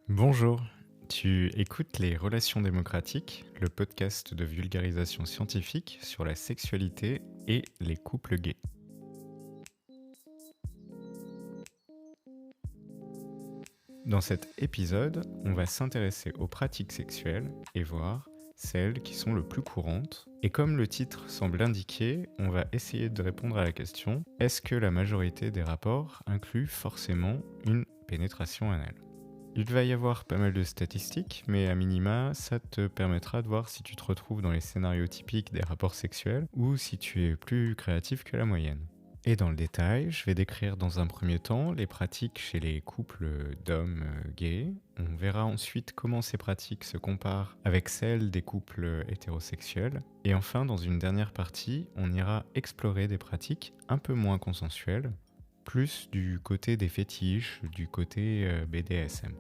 Bonjour, tu écoutes Les Relations démocratiques, le podcast de vulgarisation scientifique sur la sexualité et les couples gays. Dans cet épisode, on va s'intéresser aux pratiques sexuelles et voir celles qui sont le plus courantes. Et comme le titre semble l'indiquer, on va essayer de répondre à la question: est-ce que la majorité des rapports inclut forcément une pénétration anale ? Il va y avoir pas mal de statistiques, mais à minima, ça te permettra de voir si tu te retrouves dans les scénarios typiques des rapports sexuels ou si tu es plus créatif que la moyenne. Et dans le détail, je vais décrire dans un premier temps les pratiques chez les couples d'hommes gays. On verra ensuite comment ces pratiques se comparent avec celles des couples hétérosexuels. Et enfin, dans une dernière partie, on ira explorer des pratiques un peu moins consensuelles, plus du côté des fétiches, du côté BDSM.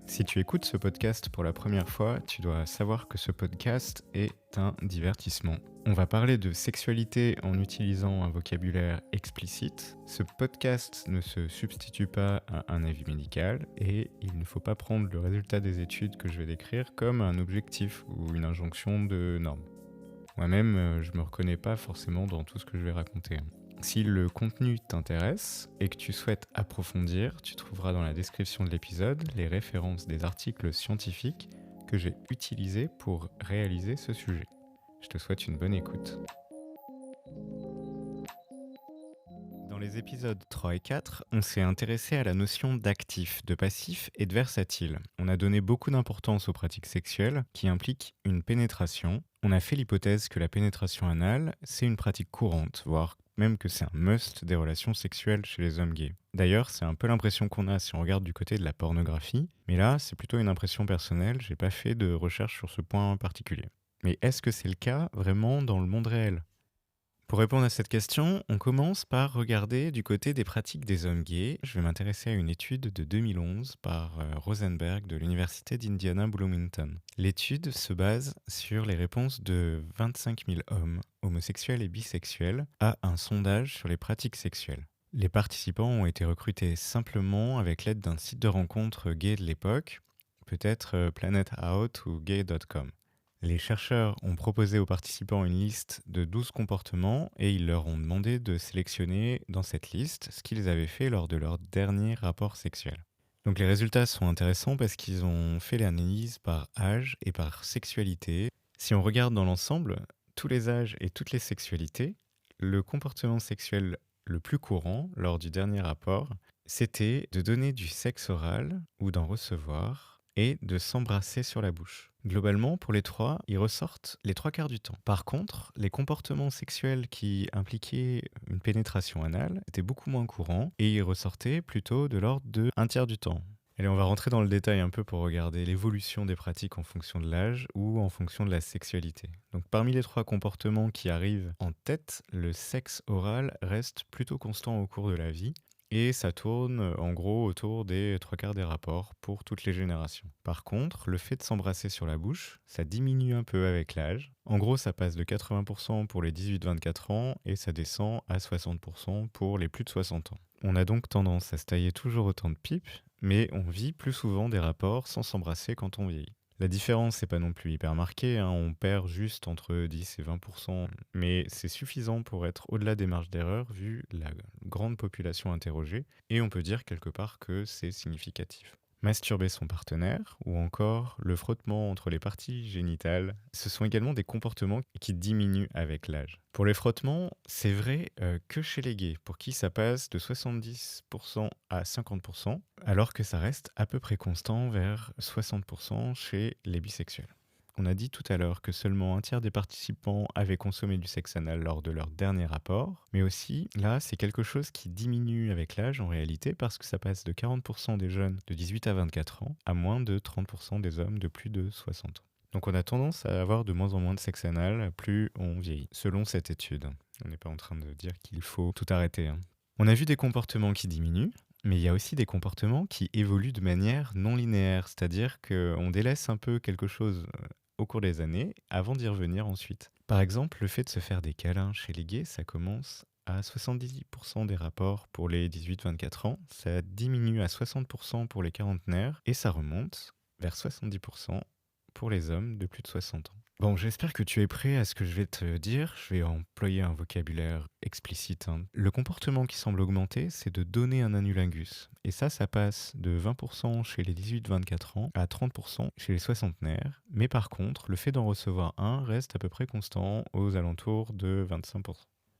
Si tu écoutes ce podcast pour la première fois, tu dois savoir que ce podcast est un divertissement. On va parler de sexualité en utilisant un vocabulaire explicite. Ce podcast ne se substitue pas à un avis médical et il ne faut pas prendre le résultat des études que je vais décrire comme un objectif ou une injonction de norme. Moi-même, je me reconnais pas forcément dans tout ce que je vais raconter. Si le contenu t'intéresse et que tu souhaites approfondir, tu trouveras dans la description de l'épisode les références des articles scientifiques que j'ai utilisés pour réaliser ce sujet. Je te souhaite une bonne écoute. Dans les épisodes 3 et 4, on s'est intéressé à la notion d'actif, de passif et de versatile. On a donné beaucoup d'importance aux pratiques sexuelles qui impliquent une pénétration. On a fait l'hypothèse que la pénétration anale, c'est une pratique courante, voire même que c'est un must des relations sexuelles chez les hommes gays. D'ailleurs, c'est un peu l'impression qu'on a si on regarde du côté de la pornographie, mais là, c'est plutôt une impression personnelle, j'ai pas fait de recherche sur ce point particulier. Mais est-ce que c'est le cas vraiment dans le monde réel ? Pour répondre à cette question, on commence par regarder du côté des pratiques des hommes gays. Je vais m'intéresser à une étude de 2011 par Rosenberg de l'université d'Indiana Bloomington. L'étude se base sur les réponses de 25 000 hommes, homosexuels et bisexuels, à un sondage sur les pratiques sexuelles. Les participants ont été recrutés simplement avec l'aide d'un site de rencontre gay de l'époque, peut-être Planet Out ou gay.com. Les chercheurs ont proposé aux participants une liste de 12 comportements et ils leur ont demandé de sélectionner dans cette liste ce qu'ils avaient fait lors de leur dernier rapport sexuel. Donc les résultats sont intéressants parce qu'ils ont fait l'analyse par âge et par sexualité. Si on regarde dans l'ensemble, tous les âges et toutes les sexualités, le comportement sexuel le plus courant lors du dernier rapport, c'était de donner du sexe oral ou d'en recevoir et de s'embrasser sur la bouche. Globalement, pour les trois, ils ressortent les 3/4 du temps. Par contre, les comportements sexuels qui impliquaient une pénétration anale étaient beaucoup moins courants et ils ressortaient plutôt de l'ordre de 1/3 du temps. Allez, on va rentrer dans le détail un peu pour regarder l'évolution des pratiques en fonction de l'âge ou en fonction de la sexualité. Donc parmi les 3 comportements qui arrivent en tête, le sexe oral reste plutôt constant au cours de la vie. Et ça tourne en gros autour des 3/4 des rapports pour toutes les générations. Par contre, le fait de s'embrasser sur la bouche, ça diminue un peu avec l'âge. En gros, ça passe de 80% pour les 18-24 ans et ça descend à 60% pour les plus de 60 ans. On a donc tendance à se tailler toujours autant de pipes, mais on vit plus souvent des rapports sans s'embrasser quand on vieillit. La différence n'est pas non plus hyper marquée, on perd juste entre 10 et 20%, mais c'est suffisant pour être au-delà des marges d'erreur vu la grande population interrogée, et on peut dire quelque part que c'est significatif. Masturber son partenaire, ou encore le frottement entre les parties génitales, ce sont également des comportements qui diminuent avec l'âge. Pour les frottements, c'est vrai que chez les gays, pour qui ça passe de 70% à 50%, alors que ça reste à peu près constant vers 60% chez les bisexuels. On a dit tout à l'heure que seulement 1/3 des participants avaient consommé du sexe anal lors de leur dernier rapport, mais aussi, là, c'est quelque chose qui diminue avec l'âge en réalité parce que ça passe de 40% des jeunes de 18 à 24 ans à moins de 30% des hommes de plus de 60 ans. Donc on a tendance à avoir de moins en moins de sexe anal plus on vieillit, selon cette étude. On n'est pas en train de dire qu'il faut tout arrêter. On a vu des comportements qui diminuent, mais il y a aussi des comportements qui évoluent de manière non linéaire, c'est-à-dire qu'on délaisse un peu quelque chose au cours des années avant d'y revenir ensuite. Par exemple, le fait de se faire des câlins chez les gays, ça commence à 78% des rapports pour les 18-24 ans, ça diminue à 60% pour les quarantenaires et ça remonte vers 70% pour les hommes de plus de 60 ans. Bon, j'espère que tu es prêt à ce que je vais te dire. Je vais employer un vocabulaire explicite, hein. Le comportement qui semble augmenter, c'est de donner un anulingus. Et ça passe de 20% chez les 18-24 ans à 30% chez les soixantenaires. Mais par contre, le fait d'en recevoir un reste à peu près constant aux alentours de 25%.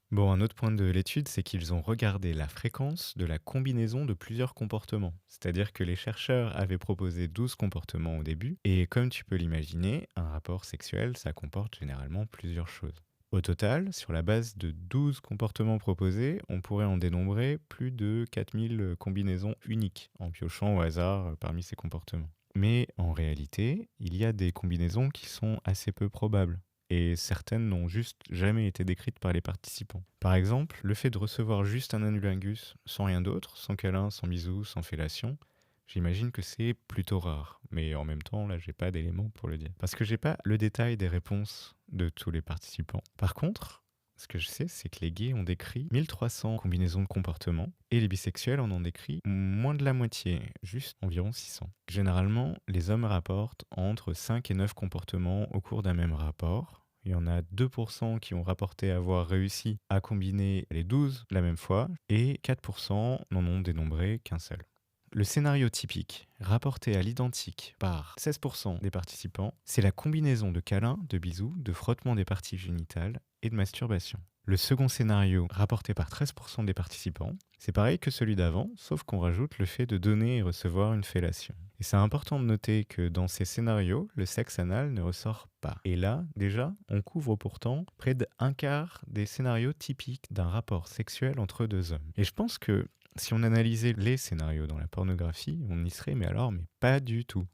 Bon, un autre point de l'étude, c'est qu'ils ont regardé la fréquence de la combinaison de plusieurs comportements. C'est-à-dire que les chercheurs avaient proposé 12 comportements au début, et comme tu peux l'imaginer, un rapport sexuel, ça comporte généralement plusieurs choses. Au total, sur la base de 12 comportements proposés, on pourrait en dénombrer plus de 4000 combinaisons uniques, en piochant au hasard parmi ces comportements. Mais en réalité, il y a des combinaisons qui sont assez peu probables et certaines n'ont juste jamais été décrites par les participants. Par exemple, le fait de recevoir juste un anulingus sans rien d'autre, sans câlin, sans bisous, sans fellation, j'imagine que c'est plutôt rare. Mais en même temps, là, j'ai pas d'éléments pour le dire. Parce que j'ai pas le détail des réponses de tous les participants. Par contre, ce que je sais, c'est que les gays ont décrit 1300 combinaisons de comportements et les bisexuels en ont décrit moins de la moitié, juste environ 600. Généralement, les hommes rapportent entre 5 et 9 comportements au cours d'un même rapport. Il y en a 2% qui ont rapporté avoir réussi à combiner les 12 la même fois et 4% n'en ont dénombré qu'un seul. Le scénario typique, rapporté à l'identique par 16% des participants, c'est la combinaison de câlins, de bisous, de frottement des parties génitales et de masturbation. Le second scénario, rapporté par 13% des participants, c'est pareil que celui d'avant, sauf qu'on rajoute le fait de donner et recevoir une fellation. Et c'est important de noter que dans ces scénarios, le sexe anal ne ressort pas. Et là, déjà, on couvre pourtant près d'un quart des scénarios typiques d'un rapport sexuel entre deux hommes. Et je pense que si on analysait les scénarios dans la pornographie, on y serait, mais pas du tout.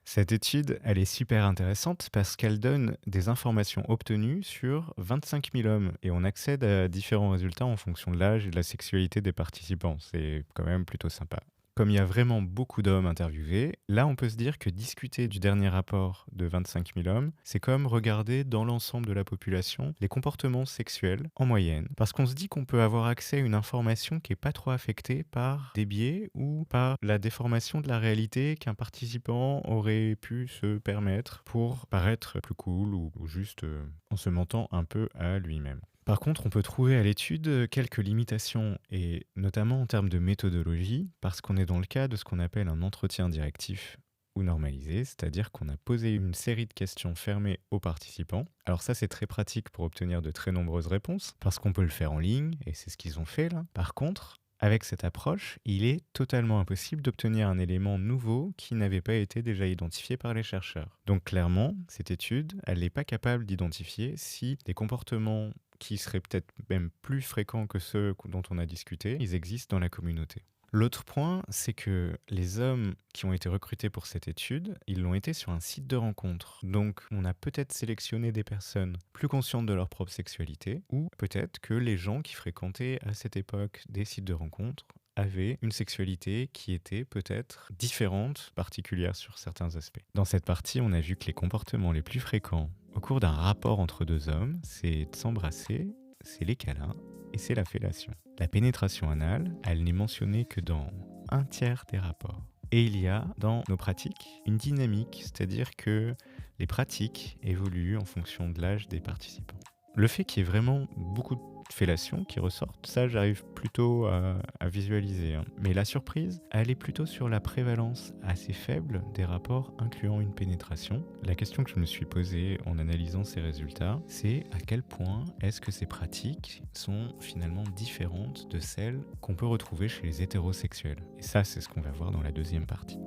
Cette étude, elle est super intéressante parce qu'elle donne des informations obtenues sur 25 000 hommes et on accède à différents résultats en fonction de l'âge et de la sexualité des participants. C'est quand même plutôt sympa. Comme il y a vraiment beaucoup d'hommes interviewés, là on peut se dire que discuter du dernier rapport de 25 000 hommes, c'est comme regarder dans l'ensemble de la population les comportements sexuels en moyenne. Parce qu'on se dit qu'on peut avoir accès à une information qui n'est pas trop affectée par des biais ou par la déformation de la réalité qu'un participant aurait pu se permettre pour paraître plus cool ou juste en se mentant un peu à lui-même. Par contre, on peut trouver à l'étude quelques limitations, et notamment en termes de méthodologie, parce qu'on est dans le cas de ce qu'on appelle un entretien directif ou normalisé, c'est-à-dire qu'on a posé une série de questions fermées aux participants. Alors ça, c'est très pratique pour obtenir de très nombreuses réponses, parce qu'on peut le faire en ligne, et c'est ce qu'ils ont fait là. Par contre, avec cette approche, il est totalement impossible d'obtenir un élément nouveau qui n'avait pas été déjà identifié par les chercheurs. Donc clairement, cette étude, elle n'est pas capable d'identifier si des comportements qui seraient peut-être même plus fréquents que ceux dont on a discuté, ils existent dans la communauté. L'autre point, c'est que les hommes qui ont été recrutés pour cette étude, ils l'ont été sur un site de rencontre. Donc on a peut-être sélectionné des personnes plus conscientes de leur propre sexualité, ou peut-être que les gens qui fréquentaient à cette époque des sites de rencontre avaient une sexualité qui était peut-être différente, particulière sur certains aspects. Dans cette partie, on a vu que les comportements les plus fréquents au cours d'un rapport entre deux hommes, c'est de s'embrasser, c'est les câlins et c'est la fellation. La pénétration anale, elle n'est mentionnée que dans un tiers des rapports. Et il y a dans nos pratiques une dynamique, c'est-à-dire que les pratiques évoluent en fonction de l'âge des participants. Le fait qu'il y ait vraiment beaucoup de fellations qui ressortent, ça j'arrive plutôt à visualiser, hein. Mais la surprise, elle est plutôt sur la prévalence assez faible des rapports incluant une pénétration. La question que je me suis posée en analysant ces résultats, c'est à quel point est-ce que ces pratiques sont finalement différentes de celles qu'on peut retrouver chez les hétérosexuels. Et ça, c'est ce qu'on va voir dans la deuxième partie.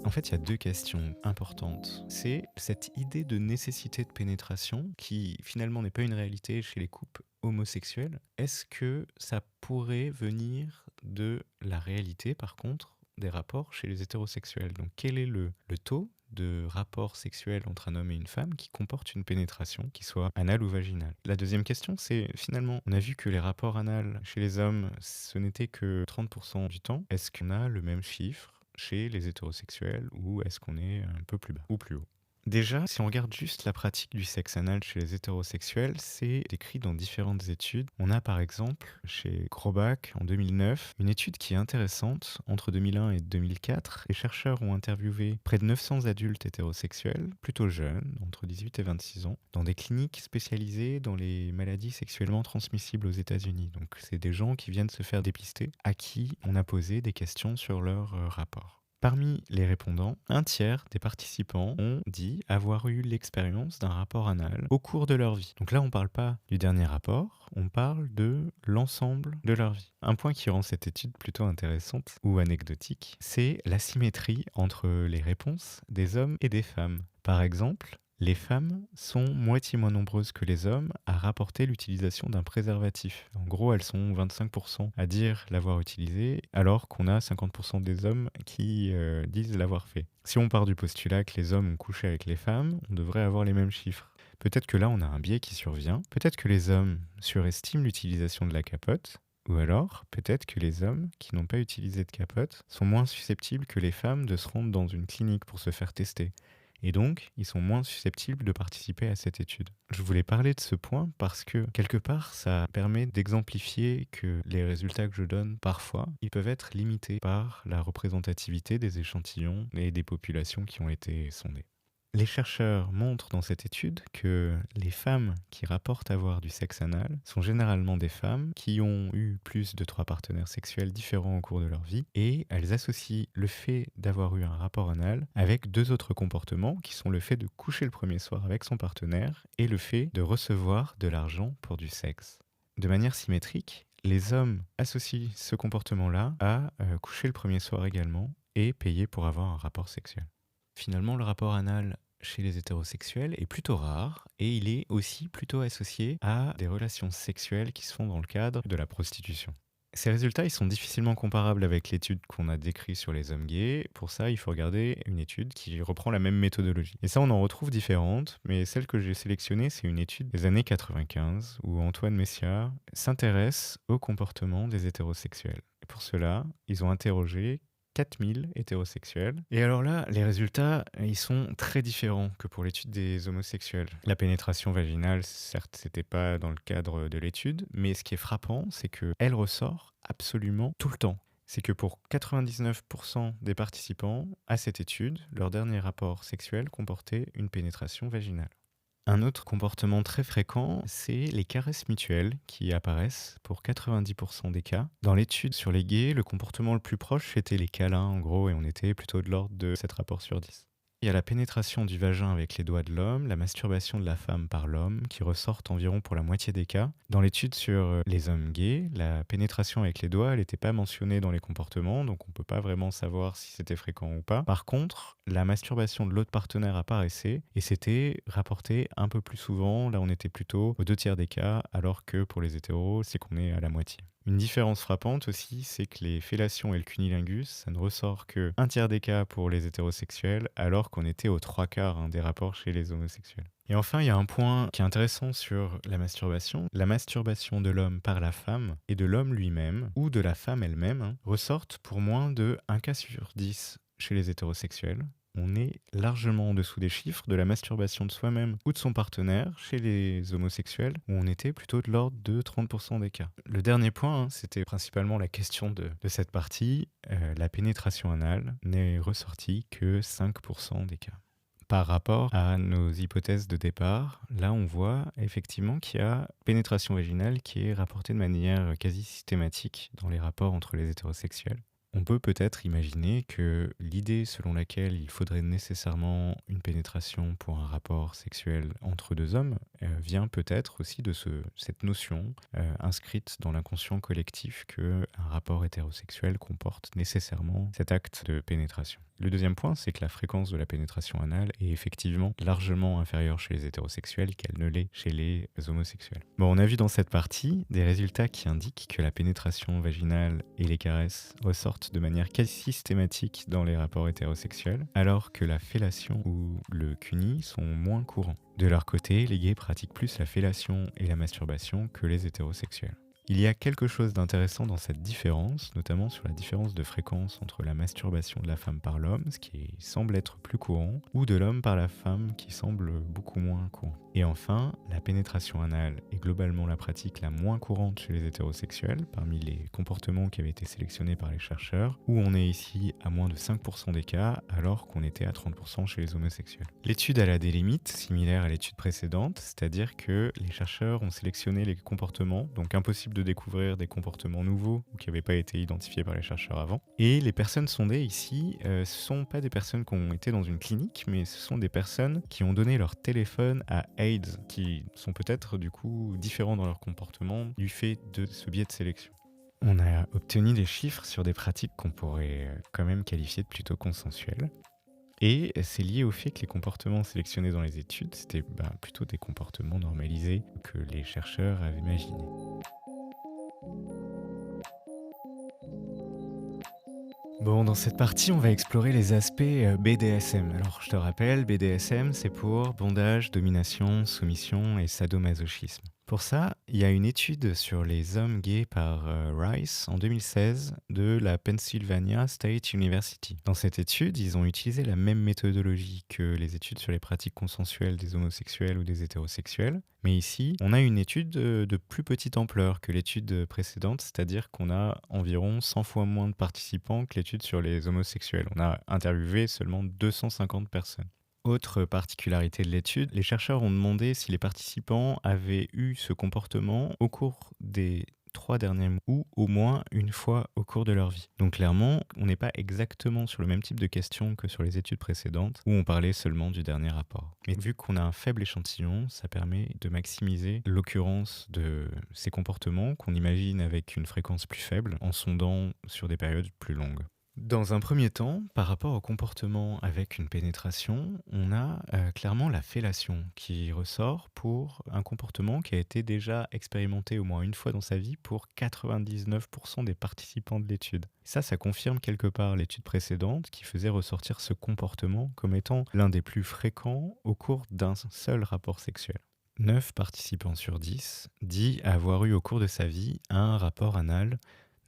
En fait, il y a deux questions importantes. C'est cette idée de nécessité de pénétration qui finalement n'est pas une réalité chez les couples homosexuels. Est-ce que ça pourrait venir de la réalité, par contre, des rapports chez les hétérosexuels? Donc quel est le taux de rapport sexuel entre un homme et une femme qui comporte une pénétration, qui soit anale ou vaginale? La deuxième question, c'est finalement, on a vu que les rapports anal chez les hommes, ce n'était que 30% du temps. Est-ce qu'on a le même chiffre chez les hétérosexuels ou est-ce qu'on est un peu plus bas ou plus haut? Déjà, si on regarde juste la pratique du sexe anal chez les hétérosexuels, c'est décrit dans différentes études. On a par exemple chez Grobach en 2009 une étude qui est intéressante. Entre 2001 et 2004, les chercheurs ont interviewé près de 900 adultes hétérosexuels, plutôt jeunes, entre 18 et 26 ans, dans des cliniques spécialisées dans les maladies sexuellement transmissibles aux États-Unis. Donc c'est des gens qui viennent se faire dépister, à qui on a posé des questions sur leur rapport. Parmi les répondants, un tiers des participants ont dit avoir eu l'expérience d'un rapport anal au cours de leur vie. Donc là, on ne parle pas du dernier rapport, on parle de l'ensemble de leur vie. Un point qui rend cette étude plutôt intéressante ou anecdotique, c'est l'asymétrie entre les réponses des hommes et des femmes. Par exemple, les femmes sont moitié moins nombreuses que les hommes à rapporter l'utilisation d'un préservatif. En gros, elles sont 25% à dire l'avoir utilisé, alors qu'on a 50% des hommes qui disent l'avoir fait. Si on part du postulat que les hommes ont couché avec les femmes, on devrait avoir les mêmes chiffres. Peut-être que là, on a un biais qui survient. Peut-être que les hommes surestiment l'utilisation de la capote. Ou alors, peut-être que les hommes qui n'ont pas utilisé de capote sont moins susceptibles que les femmes de se rendre dans une clinique pour se faire tester. Et donc, ils sont moins susceptibles de participer à cette étude. Je voulais parler de ce point parce que, quelque part, ça permet d'exemplifier que les résultats que je donne, parfois, ils peuvent être limités par la représentativité des échantillons et des populations qui ont été sondées. Les chercheurs montrent dans cette étude que les femmes qui rapportent avoir du sexe anal sont généralement des femmes qui ont eu plus de 3 partenaires sexuels différents au cours de leur vie et elles associent le fait d'avoir eu un rapport anal avec 2 autres comportements qui sont le fait de coucher le premier soir avec son partenaire et le fait de recevoir de l'argent pour du sexe. De manière symétrique, les hommes associent ce comportement-là à coucher le premier soir également et payer pour avoir un rapport sexuel. Finalement, le rapport anal chez les hétérosexuels est plutôt rare et il est aussi plutôt associé à des relations sexuelles qui se font dans le cadre de la prostitution. Ces résultats, ils sont difficilement comparables avec l'étude qu'on a décrite sur les hommes gays. Pour ça, il faut regarder une étude qui reprend la même méthodologie. Et ça, on en retrouve différentes, mais celle que j'ai sélectionnée, c'est une étude des années 95 où Antoine Messia s'intéresse au comportement des hétérosexuels. Et pour cela, ils ont interrogé 4000 hétérosexuels. Et alors là, les résultats, ils sont très différents que pour l'étude des homosexuels. La pénétration vaginale, certes, c'était pas dans le cadre de l'étude, mais ce qui est frappant, c'est qu'elle ressort absolument tout le temps. C'est que pour 99% des participants à cette étude, leur dernier rapport sexuel comportait une pénétration vaginale. Un autre comportement très fréquent, c'est les caresses mutuelles qui apparaissent pour 90% des cas. Dans l'étude sur les gays, le comportement le plus proche, c'était les câlins en gros, et on était plutôt de l'ordre de 7 rapports sur 10. Il y a la pénétration du vagin avec les doigts de l'homme, la masturbation de la femme par l'homme, qui ressortent environ pour la moitié des cas. Dans l'étude sur les hommes gays, la pénétration avec les doigts, elle n'était pas mentionnée dans les comportements, donc on ne peut pas vraiment savoir si c'était fréquent ou pas. Par contre, la masturbation de l'autre partenaire apparaissait, et c'était rapporté un peu plus souvent. Là, on était plutôt aux 2 tiers des cas, alors que pour les hétéros, c'est qu'on est à la moitié. Une différence frappante aussi, c'est que les fellations et le cunnilingus, ça ne ressort que 1 tiers des cas pour les hétérosexuels, alors qu'on était aux 3 quarts des rapports chez les homosexuels. Et enfin, il y a un point qui est intéressant sur la masturbation. La masturbation de l'homme par la femme et de l'homme lui-même, ou de la femme elle-même, ressortent pour moins de 1 cas sur 10 chez les hétérosexuels. On est largement en dessous des chiffres de la masturbation de soi-même ou de son partenaire chez les homosexuels, où on était plutôt de l'ordre de 30% des cas. Le dernier point, c'était principalement la question de cette partie. La pénétration anale n'est ressortie que 5% des cas. Par rapport à nos hypothèses de départ, là on voit effectivement qu'il y a pénétration vaginale qui est rapportée de manière quasi systématique dans les rapports entre les hétérosexuels. On peut peut-être imaginer que l'idée selon laquelle il faudrait nécessairement une pénétration pour un rapport sexuel entre 2 hommes vient peut-être aussi de cette notion inscrite dans l'inconscient collectif qu'un rapport hétérosexuel comporte nécessairement cet acte de pénétration. Le deuxième point, c'est que la fréquence de la pénétration anale est effectivement largement inférieure chez les hétérosexuels qu'elle ne l'est chez les homosexuels. Bon, on a vu dans cette partie des résultats qui indiquent que la pénétration vaginale et les caresses ressortent de manière quasi systématique dans les rapports hétérosexuels, alors que la fellation ou le cuni sont moins courants. De leur côté, les gays pratiquent plus la fellation et la masturbation que les hétérosexuels. Il y a quelque chose d'intéressant dans cette différence, notamment sur la différence de fréquence entre la masturbation de la femme par l'homme, ce qui semble être plus courant, ou de l'homme par la femme, qui semble beaucoup moins courant. Et enfin, la pénétration anale est globalement la pratique la moins courante chez les hétérosexuels, parmi les comportements qui avaient été sélectionnés par les chercheurs, où on est ici à moins de 5% des cas, alors qu'on était à 30% chez les homosexuels. L'étude elle a des limites, similaires à l'étude précédente, c'est-à-dire que les chercheurs ont sélectionné les comportements, donc impossible de découvrir des comportements nouveaux ou qui n'avaient pas été identifiés par les chercheurs avant. Et les personnes sondées ici, ce ne sont pas des personnes qui ont été dans une clinique, mais ce sont des personnes qui ont donné leur téléphone à AIDS, qui sont peut-être du coup différents dans leur comportement du fait de ce biais de sélection. On a obtenu des chiffres sur des pratiques qu'on pourrait quand même qualifier de plutôt consensuelles. Et c'est lié au fait que les comportements sélectionnés dans les études, c'était plutôt des comportements normalisés que les chercheurs avaient imaginés. Bon, dans cette partie, on va explorer les aspects BDSM. Alors, je te rappelle, BDSM, c'est pour bondage, domination, soumission et sadomasochisme. Pour ça, il y a une étude sur les hommes gays par Rice en 2016 de la Pennsylvania State University. Dans cette étude, ils ont utilisé la même méthodologie que les études sur les pratiques consensuelles des homosexuels ou des hétérosexuels. Mais ici, on a une étude de plus petite ampleur que l'étude précédente, c'est-à-dire qu'on a environ 100 fois moins de participants que l'étude sur les homosexuels. On a interviewé seulement 250 personnes. Autre particularité de l'étude, les chercheurs ont demandé si les participants avaient eu ce comportement au cours des 3 derniers mois ou au moins une fois au cours de leur vie. Donc clairement, on n'est pas exactement sur le même type de questions que sur les études précédentes où on parlait seulement du dernier rapport. Mais vu qu'on a un faible échantillon, ça permet de maximiser l'occurrence de ces comportements qu'on imagine avec une fréquence plus faible en sondant sur des périodes plus longues. Dans un premier temps, par rapport au comportement avec une pénétration, on a clairement la fellation qui ressort pour un comportement qui a été déjà expérimenté au moins une fois dans sa vie pour 99% des participants de l'étude. Ça confirme quelque part l'étude précédente qui faisait ressortir ce comportement comme étant l'un des plus fréquents au cours d'un seul rapport sexuel. 9 participants sur 10 dit avoir eu au cours de sa vie un rapport anal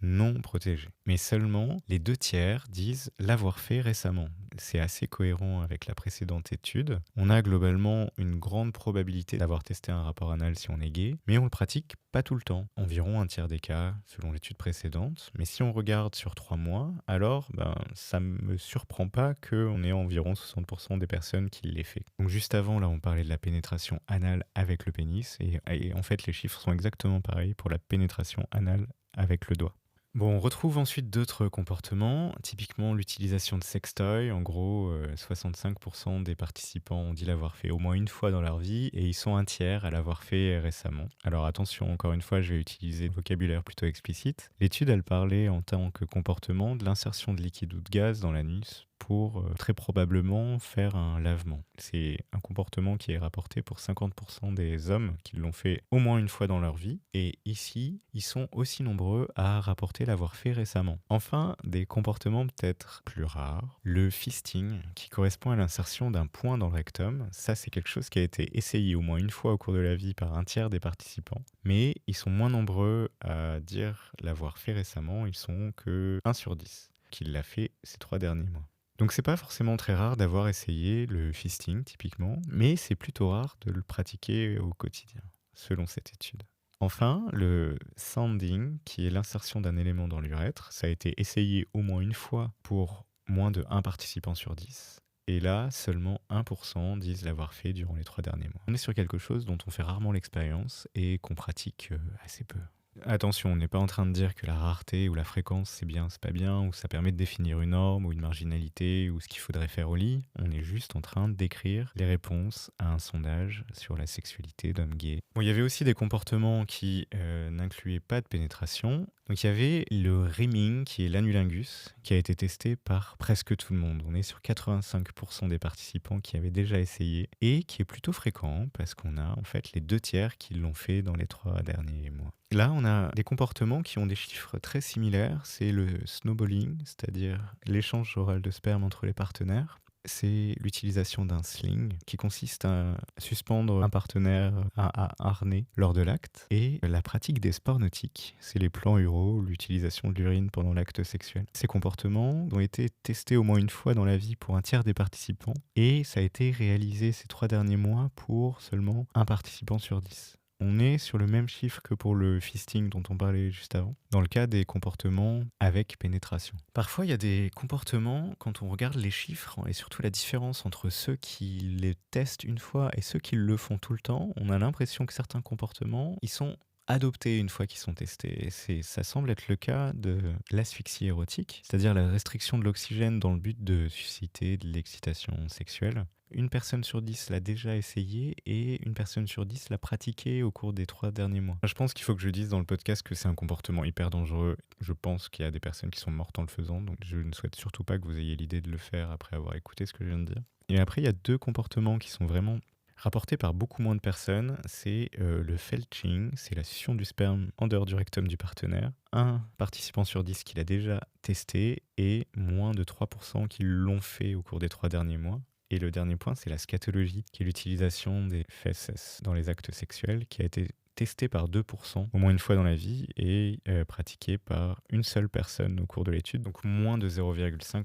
non protégé. Mais seulement les 2/3 disent l'avoir fait récemment. C'est assez cohérent avec la précédente étude. On a globalement une grande probabilité d'avoir testé un rapport anal si on est gay, mais on le pratique pas tout le temps. Environ 1/3 des cas selon l'étude précédente. Mais si on regarde sur 3 mois, alors ça me surprend pas qu'on ait environ 60% des personnes qui l'aient fait. Donc juste avant, là, on parlait de la pénétration anale avec le pénis, et en fait les chiffres sont exactement pareils pour la pénétration anale avec le doigt. Bon, on retrouve ensuite d'autres comportements, typiquement l'utilisation de sextoys. En gros, 65% des participants ont dit l'avoir fait au moins une fois dans leur vie et ils sont 1/3 à l'avoir fait récemment. Alors attention, encore une fois, je vais utiliser un vocabulaire plutôt explicite. L'étude, elle parlait en tant que comportement de l'insertion de liquide ou de gaz dans l'anus pour très probablement faire un lavement. C'est un comportement qui est rapporté pour 50% des hommes qui l'ont fait au moins une fois dans leur vie. Et ici, ils sont aussi nombreux à rapporter l'avoir fait récemment. Enfin, des comportements peut-être plus rares. Le fisting, qui correspond à l'insertion d'un poing dans le rectum. Ça, c'est quelque chose qui a été essayé au moins une fois au cours de la vie par 1/3 des participants. Mais ils sont moins nombreux à dire l'avoir fait récemment. Ils sont que 1 sur 10 qui l'a fait ces 3 derniers mois. Donc c'est pas forcément très rare d'avoir essayé le fisting typiquement, mais c'est plutôt rare de le pratiquer au quotidien, selon cette étude. Enfin, le sounding, qui est l'insertion d'un élément dans l'urètre, ça a été essayé au moins une fois pour moins de 1 participant sur 10. Et là, seulement 1% disent l'avoir fait durant les 3 derniers mois. On est sur quelque chose dont on fait rarement l'expérience et qu'on pratique assez peu. Attention, on n'est pas en train de dire que la rareté ou la fréquence c'est bien, c'est pas bien, ou ça permet de définir une norme ou une marginalité ou ce qu'il faudrait faire au lit. On est juste en train de décrire les réponses à un sondage sur la sexualité d'hommes gays. Bon, il y avait aussi des comportements qui n'incluaient pas de pénétration. Donc il y avait le rimming, qui est l'anulingus, qui a été testé par presque tout le monde. On est sur 85% des participants qui avaient déjà essayé et qui est plutôt fréquent parce qu'on a en fait les 2/3 qui l'ont fait dans les 3 derniers mois. Là, on a des comportements qui ont des chiffres très similaires. C'est le snowballing, c'est-à-dire l'échange oral de sperme entre les partenaires. c'est l'utilisation d'un sling qui consiste à suspendre un partenaire à un harnais lors de l'acte et la pratique des sports nautiques, c'est les plans uraux, l'utilisation de l'urine pendant l'acte sexuel. Ces comportements ont été testés au moins une fois dans la vie pour un tiers des participants et ça a été réalisé ces 3 derniers mois pour seulement un participant sur 10. On est sur le même chiffre que pour le fisting dont on parlait juste avant, dans le cas des comportements avec pénétration. Parfois, il y a des comportements, quand on regarde les chiffres, et surtout la différence entre ceux qui les testent une fois et ceux qui le font tout le temps, on a l'impression que certains comportements, ils sont adoptés une fois qu'ils sont testés. Et ça semble être le cas de l'asphyxie érotique, c'est-à-dire la restriction de l'oxygène dans le but de susciter de l'excitation sexuelle. Une personne sur 10 l'a déjà essayé et une personne sur 10 l'a pratiqué au cours des 3 derniers mois. Je pense qu'il faut que je dise dans le podcast que c'est un comportement hyper dangereux. Je pense qu'il y a des personnes qui sont mortes en le faisant, donc je ne souhaite surtout pas que vous ayez l'idée de le faire après avoir écouté ce que je viens de dire. Et après, il y a 2 comportements qui sont vraiment rapportés par beaucoup moins de personnes. C'est le felching, c'est la succion du sperme en dehors du rectum du partenaire. Un participant sur 10 qui l'a déjà testé et moins de 3% qui l'ont fait au cours des 3 derniers mois. Et le dernier point, c'est la scatologie, qui est l'utilisation des fesses dans les actes sexuels, qui a été testée par 2% au moins une fois dans la vie et pratiquée par une seule personne au cours de l'étude, donc moins de 0,5%.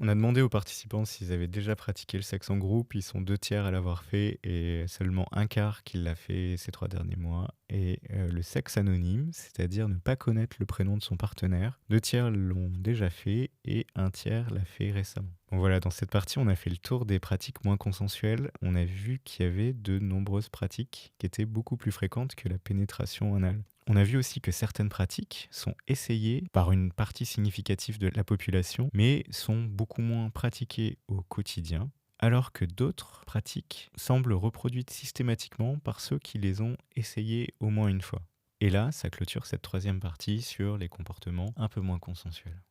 On a demandé aux participants s'ils avaient déjà pratiqué le sexe en groupe. Ils sont 2 tiers à l'avoir fait et seulement un quart qui l'a fait ces 3 derniers mois. Et le sexe anonyme, c'est-à-dire ne pas connaître le prénom de son partenaire, 2 tiers l'ont déjà fait et un tiers l'a fait récemment. Donc voilà, dans cette partie, on a fait le tour des pratiques moins consensuelles. On a vu qu'il y avait de nombreuses pratiques qui étaient beaucoup plus fréquentes que la pénétration anale. On a vu aussi que certaines pratiques sont essayées par une partie significative de la population, mais sont beaucoup moins pratiquées au quotidien, alors que d'autres pratiques semblent reproduites systématiquement par ceux qui les ont essayées au moins une fois. Et là, ça clôture cette 3e partie sur les comportements un peu moins consensuels.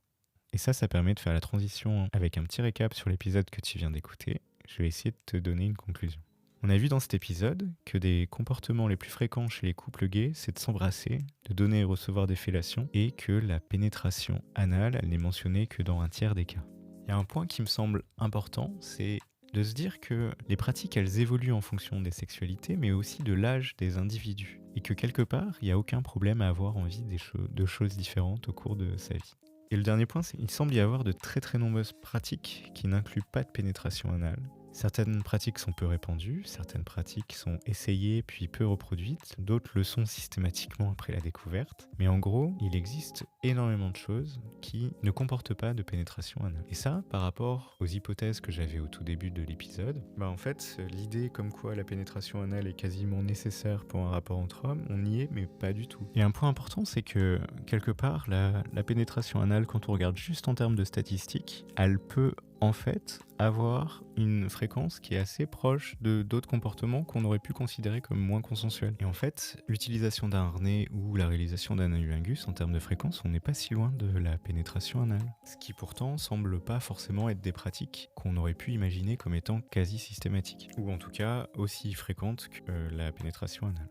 Et ça permet de faire la transition avec un petit récap sur l'épisode que tu viens d'écouter. Je vais essayer de te donner une conclusion. On a vu dans cet épisode que des comportements les plus fréquents chez les couples gays, c'est de s'embrasser, de donner et recevoir des fellations, et que la pénétration anale, elle n'est mentionnée que dans un tiers des cas. Il y a un point qui me semble important, c'est de se dire que les pratiques, elles évoluent en fonction des sexualités, mais aussi de l'âge des individus. Et que quelque part, il n'y a aucun problème à avoir envie de choses différentes au cours de sa vie. Et le dernier point, c'est qu'il semble y avoir de très très nombreuses pratiques qui n'incluent pas de pénétration anale. Certaines pratiques sont peu répandues, certaines pratiques sont essayées puis peu reproduites, d'autres le sont systématiquement après la découverte. Mais en gros, il existe énormément de choses qui ne comportent pas de pénétration anale. Et ça, par rapport aux hypothèses que j'avais au tout début de l'épisode, en fait, l'idée comme quoi la pénétration anale est quasiment nécessaire pour un rapport entre hommes, on y est, mais pas du tout. Et un point important, c'est que quelque part, la pénétration anale, quand on regarde juste en termes de statistiques, elle peut en fait avoir une fréquence qui est assez proche de d'autres comportements qu'on aurait pu considérer comme moins consensuels. Et en fait, l'utilisation d'un harnais ou la réalisation d'un anulingus, en termes de fréquence, on n'est pas si loin de la pénétration anale. Ce qui pourtant semble pas forcément être des pratiques qu'on aurait pu imaginer comme étant quasi systématiques, ou en tout cas aussi fréquentes que la pénétration anale.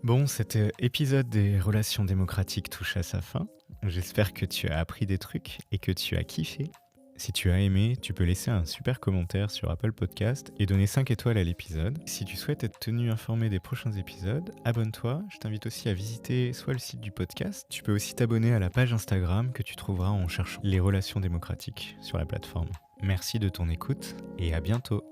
Bon, cet épisode des relations démocratiques touche à sa fin. J'espère que tu as appris des trucs et que tu as kiffé. Si tu as aimé, tu peux laisser un super commentaire sur Apple Podcast et donner 5 étoiles à l'épisode. Si tu souhaites être tenu informé des prochains épisodes, abonne-toi. Je t'invite aussi à visiter soit le site du podcast, tu peux aussi t'abonner à la page Instagram que tu trouveras en cherchant les relations démocratiques sur la plateforme. Merci de ton écoute et à bientôt.